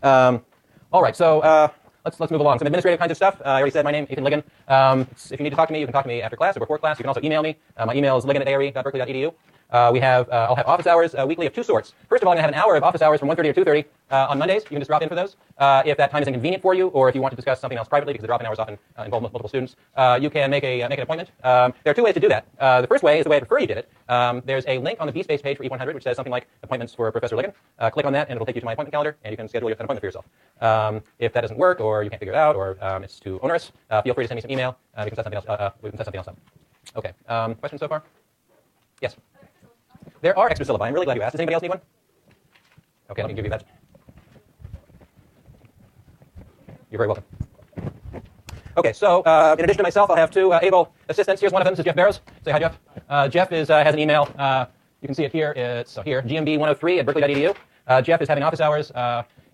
All right, so let's move along. Some administrative kinds of stuff. I already said my name, Ethan Ligon. If you need to talk to me, you can talk to me after class or before class. You can also email me. My email is ligon@are.berkeley.edu. I'll have office hours weekly of two sorts. First of all, I'm going to have an hour of office hours from 1:30 to 2:30 on Mondays. You can just drop in for those. If that time is inconvenient for you, or if you want to discuss something else privately, because the drop-in hours often involve multiple students, you can make an appointment. There are two ways to do that. The first way is the way I prefer you did it. There's a link on the BSpace page for E100, which says something like appointments for Professor Ligon. Click on that, and it'll take you to my appointment calendar, and you can schedule an appointment for yourself. If that doesn't work, or you can't figure it out, or it's too onerous, feel free to send me some email. We can set something else. We can set something else up. Okay. Questions so far? Yes. There are extra syllabi. I'm really glad you asked. Does anybody else need one? Okay, let me give you that. You're very welcome. Okay, so in addition to myself, I'll have two able assistants. Here's one of them. This is Jeff Barrows. Say hi, Jeff. Jeff has an email. You can see it here. It's here, gmb103@berkeley.edu. Jeff is having office hours.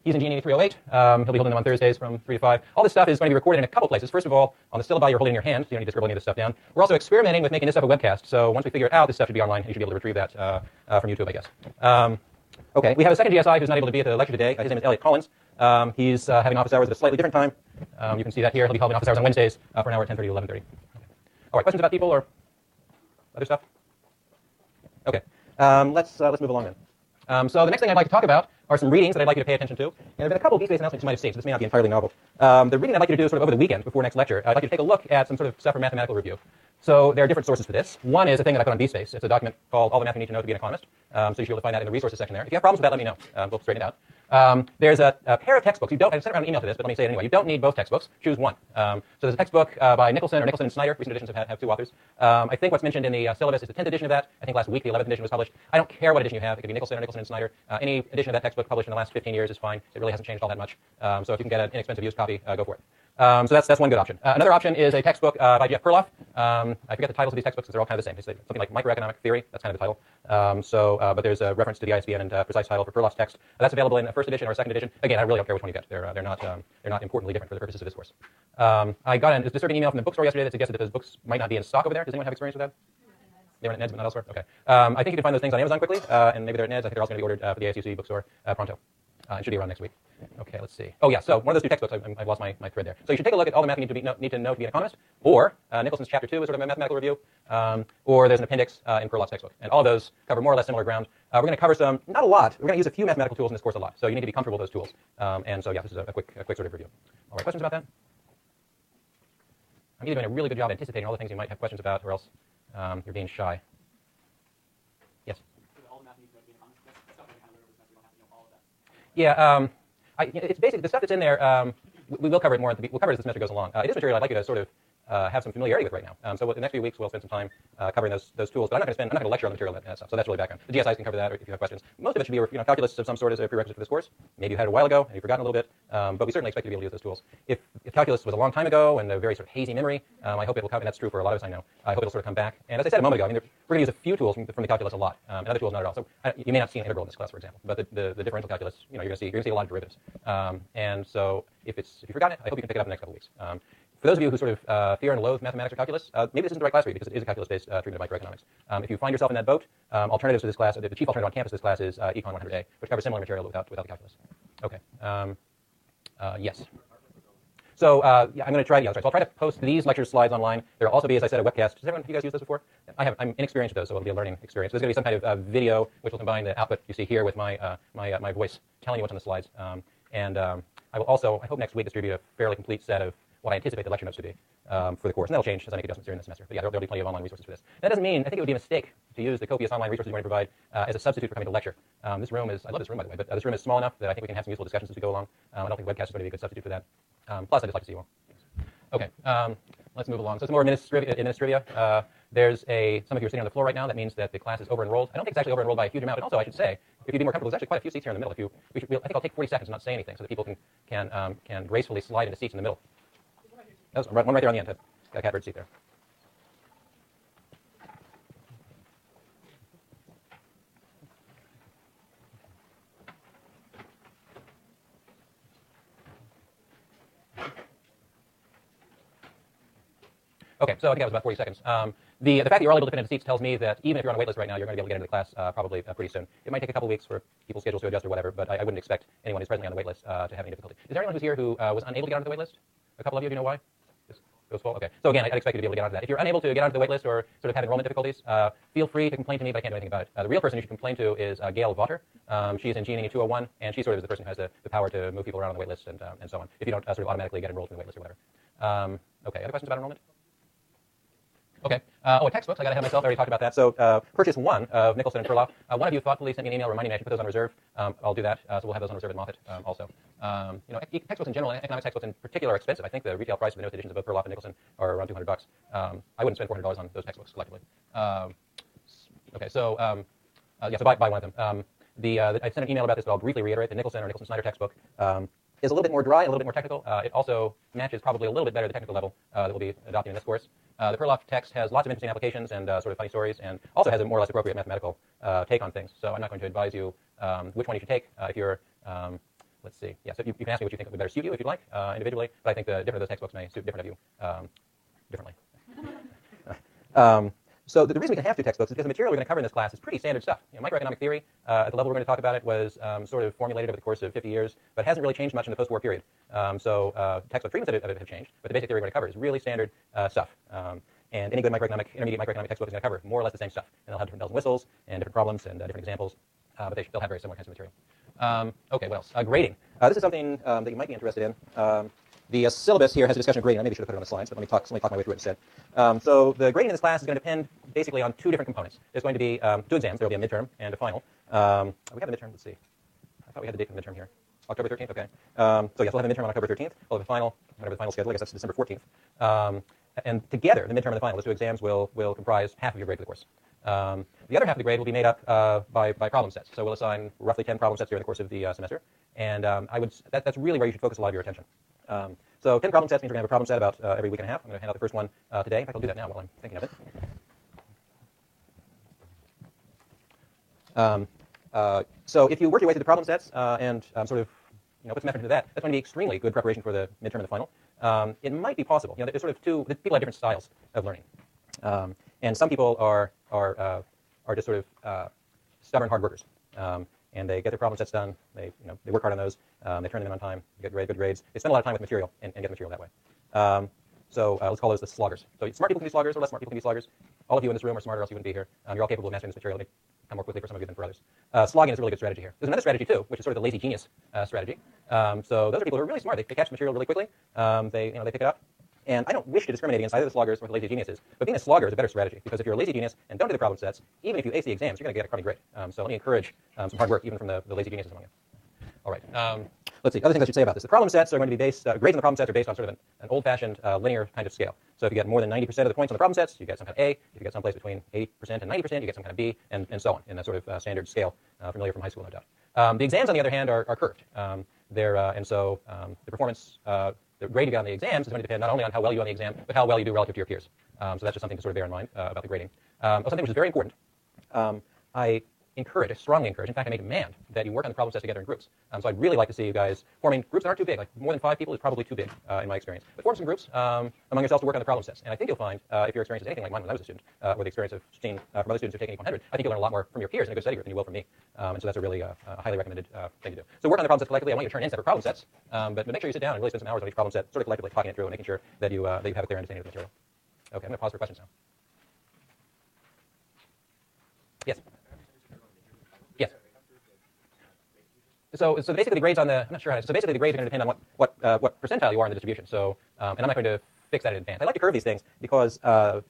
He's in Gene 8308. He'll be holding them on Thursdays from 3 to 5. All this stuff is going to be recorded in a couple places. First of all, on the syllabi you're holding in your hand, so you don't need to scribble any of this stuff down. We're also experimenting with making this stuff a webcast. So once we figure it out, this stuff should be online. You should be able to retrieve that from YouTube, I guess. Okay, we have a second GSI who's not able to be at the lecture today. His name is Elliot Collins. He's having office hours at a slightly different time. You can see that here. He'll be holding office hours on Wednesdays for an hour at 10:30 to 11:30. Okay. All right, questions about people or other stuff? Okay, let's move along then. So the next thing I'd like to talk about are some readings that I'd like you to pay attention to. And there have been a couple of BSpace announcements you might have seen, so this may not be entirely novel. The reading I'd like you to do sort of over the weekend before next lecture, I'd like you to take a look at some sort of stuff for mathematical review. So there are different sources for this. One is a thing that I put on BSpace. It's a document called All the Math You Need to Know to Be an Economist. So you should be able to find that in the resources section there. If you have problems with that, let me know. We'll straighten it out. There's a pair of textbooks. I sent around an email to this, but let me say it anyway. You don't need both textbooks. Choose one. So there's a textbook by Nicholson and Snyder. Recent editions have two authors. I think what's mentioned in the syllabus is the 10th edition of that. I think last week the 11th edition was published. I don't care what edition you have. It could be Nicholson and Snyder. Any edition of that textbook published in the last 15 years is fine. It really hasn't changed all that much. So if you can get an inexpensive used copy, go for it. So that's one good option. Another option is a textbook by Jeff Perloff. I forget the titles of these textbooks because they're all kind of the same. It's something like Microeconomic Theory. That's kind of the title. But there's a reference to the ISBN and precise title for Perloff's text. That's available in a first edition or a second edition. Again, I really don't care which one you get. They're not importantly different for the purposes of this course. I got a disturbing email from the bookstore yesterday that suggested that those books might not be in stock over there. Does anyone have experience with that? They're at Ned's, but not elsewhere. Okay. I think you can find those things on Amazon quickly, and maybe they're at Ned's. I think they're also going to be ordered for the ASUC bookstore pronto. It should be around next week. Okay, let's see. Oh, yeah, so one of those two textbooks, I've lost my thread there. So you should take a look at All the Math You Need to Know to Be an Economist, or Nicholson's Chapter 2 is sort of a mathematical review, or there's an appendix in Perloff's textbook. And all of those cover more or less similar ground. We're going to cover some, not a lot, we're going to use a few mathematical tools in this course a lot. So you need to be comfortable with those tools. And so, yeah, this is a quick sort of review. All right, questions about that? I'm either doing a really good job anticipating all the things you might have questions about, or else you're being shy. Yes? Yeah, it's basically the stuff that's in there. We will cover it more. We'll cover it as the semester goes along. It is material I'd like you to sort of have some familiarity with right now. So the next few weeks we'll spend some time covering those tools. But I'm not going to lecture on the material and that stuff. So that's really background. The GSIs can cover that, or if you have questions. Most of it should be calculus of some sort as a prerequisite for this course. Maybe you had it a while ago and you've forgotten a little bit. But we certainly expect you to be able to use those tools. If calculus was a long time ago and a very sort of hazy memory, I hope it will come. And that's true for a lot of us I know. I hope it'll sort of come back. And as I said a moment ago, we're going to use a few tools from the calculus a lot, and other tools not at all. So you may not see an integral in this class, for example, but the differential calculus, you're going to see a lot of derivatives. And so if you've forgotten it, I hope you can pick it up in the next couple of weeks. For those of you who sort of fear and loathe mathematics or calculus, maybe this isn't the right class for you because it is a calculus-based treatment of microeconomics. If you find yourself in that boat, alternatives to this class, the chief alternative on campus to this class is Econ 100A, which covers similar material without the calculus. Okay. Yes. So yeah, I'm going to try. So I'll try to post these lecture slides online. There will also be, as I said, a webcast. Does everyone, you guys use those before? I'm inexperienced with those, so it'll be a learning experience. There's going to be some kind of video which will combine the output you see here with my my voice telling you what's on the slides. I will also, I hope next week, distribute a fairly complete set of what I anticipate the lecture notes to be for the course. And that'll change as I make adjustments during the semester. But yeah, there'll be plenty of online resources for this. That doesn't mean, I think it would be a mistake to use the copious online resources we're going to provide as a substitute for coming to lecture. This room is, I love this room by the way, but this room is small enough that I think we can have some useful discussions as we go along. I don't think webcast is going to be a good substitute for that. Plus, I just like to see you all. Okay, let's move along. So some more administrivia. There's some of you are sitting on the floor right now. That means that the class is over-enrolled. I don't think it's actually over-enrolled by a huge amount. And also, I should say, if you'd be more comfortable, there's actually quite a few seats here in the middle. I think I'll take 40 seconds and not say anything so that people can gracefully slide into seats in the middle. There's one right there on the end. Got a catbird seat there. Okay, so I think that was about 40 seconds. The fact that you're all able to fit into seats tells me that even if you're on a wait list right now, you're going to be able to get into the class probably pretty soon. It might take a couple weeks for people's schedules to adjust or whatever, but I wouldn't expect anyone who's presently on the wait list to have any difficulty. Is there anyone who's here who was unable to get onto the wait list? A couple of you, do you know why? It was full? Okay. So again, I'd expect you to be able to get onto that. If you're unable to get onto the wait list or sort of have enrollment difficulties, feel free to complain to me, but I can't do anything about it. The real person you should complain to is Gail Vaughter. She's in GNE 201, and she sort of is the person who has the power to move people around on the wait list and so on, if you don't sort of automatically get enrolled in the wait list or whatever. Okay, other questions about enrollment? Okay. Textbooks. I got to have myself. I already talked about that. So purchase one of Nicholson and Perloff. One of you thoughtfully sent me an email reminding me I should put those on reserve. I'll do that. So we'll have those on reserve at Moffitt also. Textbooks in general, economics textbooks in particular, are expensive. I think the retail price of the newest editions of both Perloff and Nicholson are around $200. I wouldn't spend $400 on those textbooks collectively. Okay. So so buy one of them. I sent an email about this, but I'll briefly reiterate. The Nicholson or Nicholson-Snyder textbook is a little bit more dry, a little bit more technical. It also matches probably a little bit better the technical level that we'll be adopting in this course. The Perloff text has lots of interesting applications and sort of funny stories, and also has a more or less appropriate mathematical take on things. So I'm not going to advise you which one you should take if you're, let's see. Yeah, so you can ask me what you think would better suit you if you'd like individually, but I think the different of those textbooks may suit different of you differently. So the reason we can have two textbooks is because the material we're going to cover in this class is pretty standard stuff. Microeconomic theory, at the level we're going to talk about it, was sort of formulated over the course of 50 years, but hasn't really changed much in the post-war period. Textbook treatments of it have changed, but the basic theory we're going to cover is really standard stuff. And any good intermediate microeconomic textbook is going to cover more or less the same stuff. And they'll have different bells and whistles and different problems and different examples, but they'll have very similar kinds of material. Okay, what else? Grading. This is something that you might be interested in. The syllabus here has a discussion of grading. I maybe should have put it on the slides, but let me talk my way through it instead. So the grading in this class is going to depend basically on two different components. There's going to be two exams. There will be a midterm and a final. We have a midterm. Let's see. I thought we had the date for the midterm here. October 13th? Okay. So yes, we'll have a midterm on October 13th. We'll have a final, whatever the final schedule. I guess that's December 14th. And together, the midterm and the final, those two exams will comprise half of your grade for the course. The other half of the grade will be made up by problem sets. So we'll assign roughly 10 problem sets during the course of the semester. And that's really where you should focus a lot of your attention. So 10 problem sets means we're going to have a problem set about every week and a half. I'm going to hand out the first one today. In fact, I'll do that now while I'm thinking of it. So if you work your way through the problem sets and sort of put some effort into that, that's going to be extremely good preparation for the midterm and the final. It might be possible. There's sort of people have different styles of learning, and some people are just sort of stubborn hard workers, and they get their problem sets done. They work hard on those. They turn them in on time. They get good grades. They spend a lot of time with material and get the material that way. So let's call those the sloggers. So smart people can be sloggers, or less smart people can be sloggers. All of you in this room are smarter, else you wouldn't be here. You're all capable of mastering this material. It may come more quickly for some of you than for others. Slogging is a really good strategy here. There's another strategy too, which is sort of the lazy genius strategy. So those are people who are really smart. They catch material really quickly. They pick it up. And I don't wish to discriminate against either the sloggers or the lazy geniuses, but being a slogger is a better strategy, because if you're a lazy genius and don't do the problem sets, even if you ace the exams, you're going to get a crummy grade. So let me encourage some hard work, even from the lazy geniuses among you. All right. Let's see. Other things I should say about this. The problem sets are going to be based, grades on the problem sets are based on sort of an old-fashioned linear kind of scale. So if you get more than 90% of the points on the problem sets, you get some kind of A. If you get someplace between 80% and 90%, you get some kind of B, and so on, in that sort of standard scale, familiar from high school, no doubt. The exams, on the other hand, are curved. And so the performance, the grade you get on the exams is going to depend not only on how well you do on the exam, but how well you do relative to your peers. So that's just something to sort of bear in mind about the grading. Something which is very important. I strongly encourage, in fact, I make a demand that you work on the problem sets together in groups. So I'd really like to see you guys forming groups that aren't too big. Like more than 5 people is probably too big in my experience. But form some groups among yourselves to work on the problem sets. And I think you'll find, if your experience is anything like mine when I was a student, or the experience of seeing from other students who've taken 100, I think you'll learn a lot more from your peers in a good study group than you will from me. And so that's a really highly recommended thing to do. So work on the problem sets collectively. I want you to turn in separate problem sets, but make sure you sit down and really spend some hours on each problem set, sort of collectively talking it through and making sure that you have a clear understanding of the material. Okay, I'm going to pause for questions now. Yes. Yes. So basically the grades on the, I'm not sure how to, so basically the grades are going to depend on what percentile you are in the distribution. So, and I'm not going to fix that in advance. I like to curve these things because I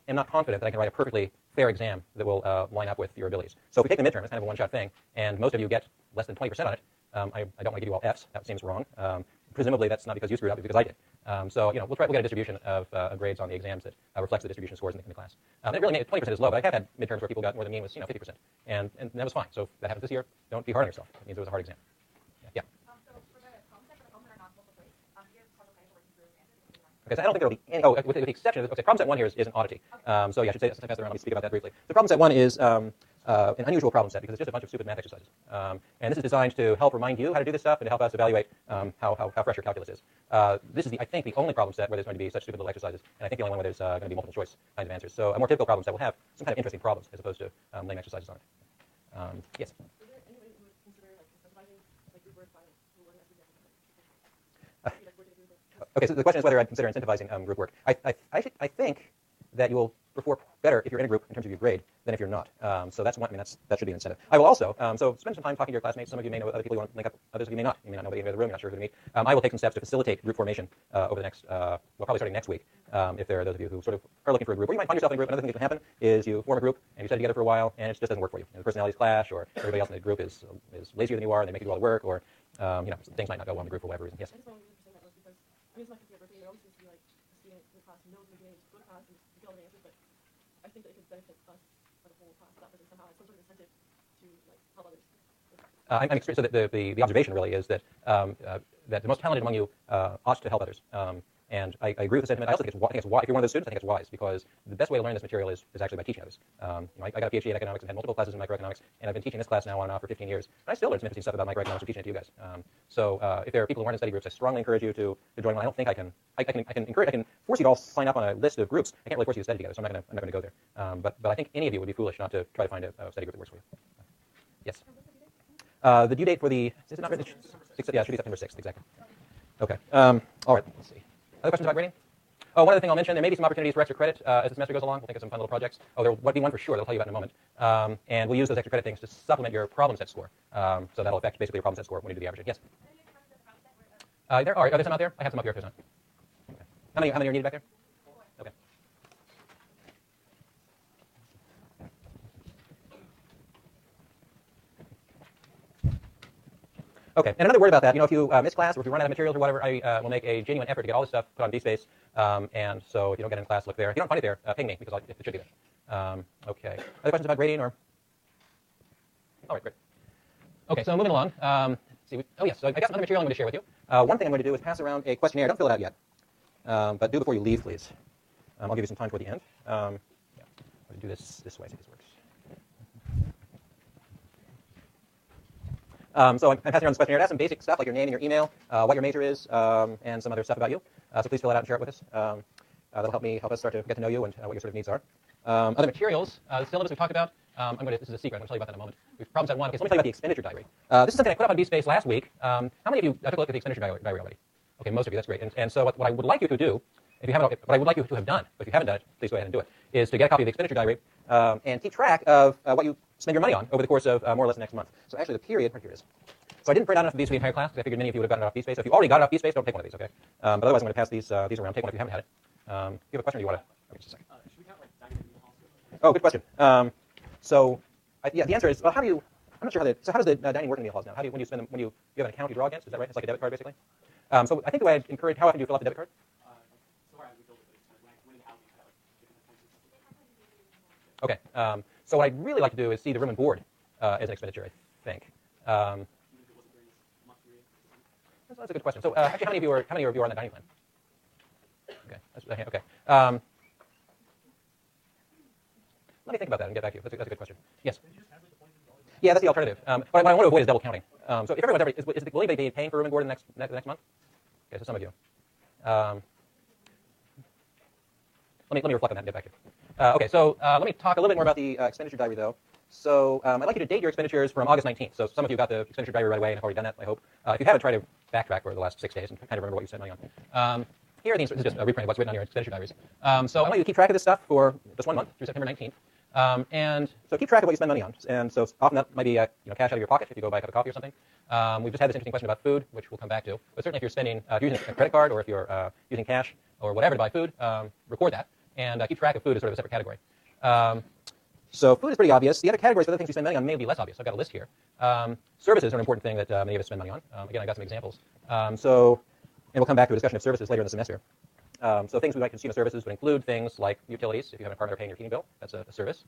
am not confident that I can write a perfectly fair exam that will line up with your abilities. So if we take the midterm, it's kind of a one-shot thing, and most of you get less than 20% on it, I don't want to give you all Fs. That seems wrong. Presumably that's not because you screwed up, it's because I did. We'll get a distribution of grades on the exams that reflects the distribution scores in the class. It really made 20% is low, but I have had midterms where people got more than me and was 50%, and that was fine. So if that happens this year, don't be hard on yourself. It means it was a hard exam. Yeah. So for the problem set, for the problem that are not multiple choice, do you have partial credit for working through answers? Okay, so I don't think there will be any. With the exception of, okay, problem set 1 here is an oddity. So yeah, I should say that. Let me speak about that briefly. So problem set 1 is an unusual problem set because it's just a bunch of stupid math exercises. And this is designed to help remind you how to do this stuff and to help us evaluate how fresh your calculus is. This is, I think, the only problem set where there's going to be such stupid little exercises, and I think the only one where there's going to be multiple choice kinds of answers. So a more typical problem set will have some kind of interesting problems as opposed to lame exercises on it. Yes? Is there any way you would consider like incentivizing like group work by like rewarding us with Okay, so the question is whether I'd consider incentivizing group work. I think that you will perform better if you're in a group in terms of your grade than if you're not. So that's one. I mean, that should be an incentive. I will also so spend some time talking to your classmates. Some of you may know other people you want to link up. Others of you may not. You may not know anybody in the room. You're not sure who to meet. I will take some steps to facilitate group formation over the next, well, probably starting next week. If there are those of you who sort of are looking for a group, or you might find yourself in a group. Another thing that can happen is you form a group and you study together for a while, and it just doesn't work for you. The personalities clash, or everybody else in the group is lazier than you are, and they make you do all the work, or things might not go well in the group for whatever reason. Yes. I just want to say that was because I mean it's my 50th birthday. There always seems to be like a student in the class who knows the game, go to class and get all the answers, but I think that it could benefit us as a whole class. That person somehow has some sort of incentive to like help others. I'm extreme. So the observation really is that that the most talented among you ought to help others. And I agree with the sentiment. I also think it's wise. If you're one of those students, I think it's wise because the best way to learn this material is actually by teaching others. I got a PhD in economics and had multiple classes in microeconomics, and I've been teaching this class now on and off for 15 years. And I still learn some interesting stuff about microeconomics from teaching it to you guys. So if there are people who aren't in study groups, I strongly encourage you to join one. I don't think I can force you to all sign up on a list of groups. I can't really force you to study together, so I'm not going to go there. But I think any of you would be foolish not to try to find a study group that works for you. Yes. The due date for the is it not written? Yeah, it should be September 6th, exactly. Okay. All right. Let's see. Other questions about grading? Oh, one other thing I'll mention, there may be some opportunities for extra credit as the semester goes along. We'll think of some fun little projects. Oh, there will be one for sure that I'll tell you about in a moment. And we'll use those extra credit things to supplement your problem set score. So that'll affect basically your problem set score when you do the averaging. Yes? There are. Are there some out there? I have some up here if there's not. Okay. How many are needed back there? Okay. Okay, and another word about that, if you miss class or if you run out of materials or whatever, I will make a genuine effort to get all this stuff put on DSpace. And so if you don't get it in class, look there. If you don't find it there, ping me because it should be there. Okay. Other questions about grading or? All right, great. Okay, so moving along. Let's see. Oh yes, so I got some other material I'm going to share with you. One thing I'm going to do is pass around a questionnaire. Don't fill it out yet, but do before you leave, please. I'll give you some time toward the end. Yeah. I'm going to do this way. See if this works. So I'm passing around this questionnaire. It has some basic stuff like your name and your email, what your major is, and some other stuff about you. So please fill it out and share it with us. That'll help us start to get to know you and what your sort of needs are. Other materials, the syllabus we talked about. This is a secret. I'm going to tell you about that in a moment. We've problem set one. Okay, so let me tell you about the expenditure diary. This is something I put up on DSpace last week. How many of you took a look at the expenditure diary already? Okay, most of you. That's great. And so what I would like you to do, if you haven't, what I would like you to have done, but if you haven't done it, please go ahead and do it, is to get a copy of the expenditure diary and keep track of what you spend your money on over the course of more or less the next month. So actually the period, here it is. So I didn't print out enough of these for the entire class because I figured many of you would have gotten it off DSpace. So if you already got it off DSpace, don't take one of these, okay? But otherwise I'm going to pass these around. Take one if you haven't had it. Do you have a question or do you want to? Okay, just a second. Should we count like dining room halls? Oh, good question. The answer is, well, I'm not sure how does the dining work in meal halls now? When you spend them, when you have an account you draw against, is that right? It's like a debit card basically. So I think the way I'd encourage, how often do you fill out the debit card? Okay. So what I'd really like to do is see the room and board as an expenditure, I think. That's a good question. So actually, how many of you are on the dining plan? Okay. Okay. Let me think about that and get back to you. That's a good question. Yes. Yeah, that's the alternative. What I want to avoid is double counting. So if everyone's will anybody be paying for room and board in the next month? Okay, so some of you. Let me reflect on that and get back to you. Okay, so let me talk a little bit more about the expenditure diary, though. So I'd like you to date your expenditures from August 19th. So some of you got the expenditure diary right away and have already done that, I hope. If you haven't, try to backtrack for the last 6 days and kind of remember what you spent money on. Here are the, this is just a reprint of what's written on your expenditure diaries. So I want you to keep track of this stuff for just 1 month through September 19th. And so keep track of what you spend money on. And so often that might be cash out of your pocket if you go buy a cup of coffee or something. We've just had this interesting question about food, which we'll come back to. But certainly if you're spending, if you're using a credit card or if you're using cash or whatever to buy food, record that. And keep track of food as sort of a separate category. So food is pretty obvious. The other categories for other things you spend money on may be less obvious. I've got a list here. Services are an important thing that many of us spend money on. Again, I got some examples. And we'll come back to a discussion of services later in the semester. So things we might consume as services would include things like utilities. If you have an apartment or paying your heating bill, that's a service.